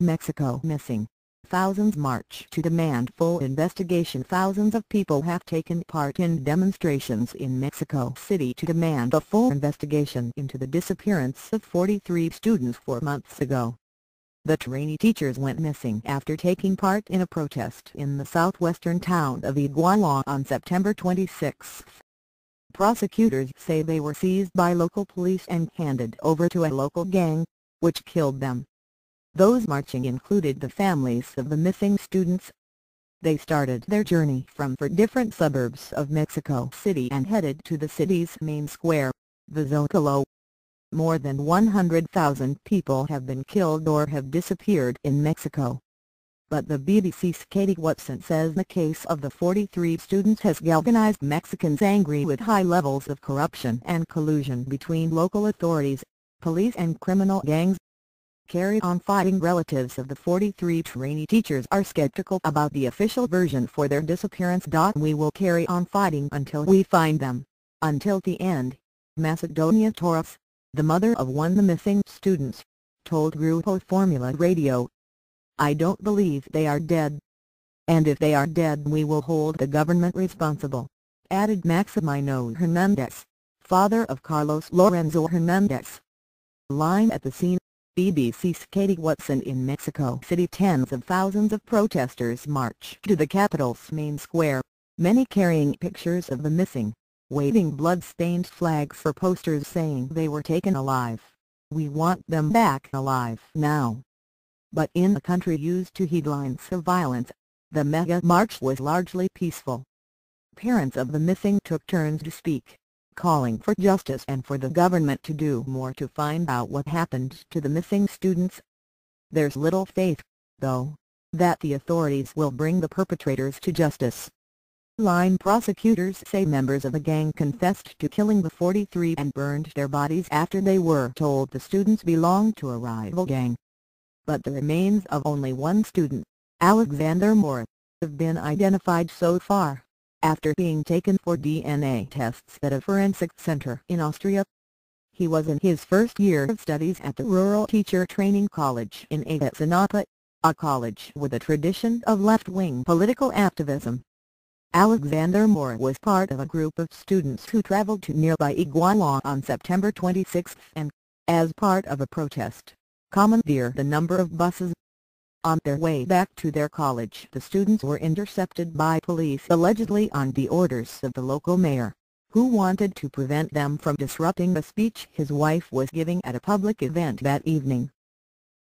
Mexico missing. Thousands march to demand full investigation. Thousands of people have taken part in demonstrations in Mexico City to demand a full investigation into the disappearance of 43 students 4 months ago. The trainee teachers went missing after taking part in a protest in the southwestern town of Iguala on September 26. Prosecutors say they were seized by local police and handed over to a local gang, which killed them. Those marching included the families of the missing students. They started their journey from 4 different suburbs of Mexico City and headed to the city's main square, the Zocalo. More than 100,000 people have been killed or have disappeared in Mexico. But the BBC's Katie Watson says the case of the 43 students has galvanized Mexicans angry with high levels of corruption and collusion between local authorities, police and criminal gangs. Carry on fighting. Relatives of the 43 trainee teachers are skeptical about the official version for their disappearance. We will carry on fighting until we find them, until the end, Macedonia Torres, the mother of one of the missing students, told Grupo Formula Radio. I don't believe they are dead. And if they are dead we will hold the government responsible, added Maximino Hernandez, father of Carlos Lorenzo Hernandez. Line at the scene. BBC's Katie Watson. In Mexico City, tens of thousands of protesters march to the capital's main square, many carrying pictures of the missing, waving blood-stained flags for posters saying they were taken alive. We want them back alive now. But in a country used to headlines of violence, the mega march was largely peaceful. Parents of the missing took turns to speak, calling for justice and for the government to do more to find out what happened to the missing students. There's little faith, though, that the authorities will bring the perpetrators to justice. Line prosecutors say members of the gang confessed to killing the 43 and burned their bodies after they were told the students belonged to a rival gang. But the remains of only one student, Alexander Mora, have been identified so far, after being taken for DNA tests at a forensic center in Austria. He was in his first year of studies at the Rural Teacher Training College in Ayotzinapa, a college with a tradition of left-wing political activism. Alexander Mora was part of a group of students who traveled to nearby Iguala on September 26 and, as part of a protest, commandeered a number of buses. On their way back to their college, the students were intercepted by police, allegedly on the orders of the local mayor, who wanted to prevent them from disrupting the speech his wife was giving at a public event that evening.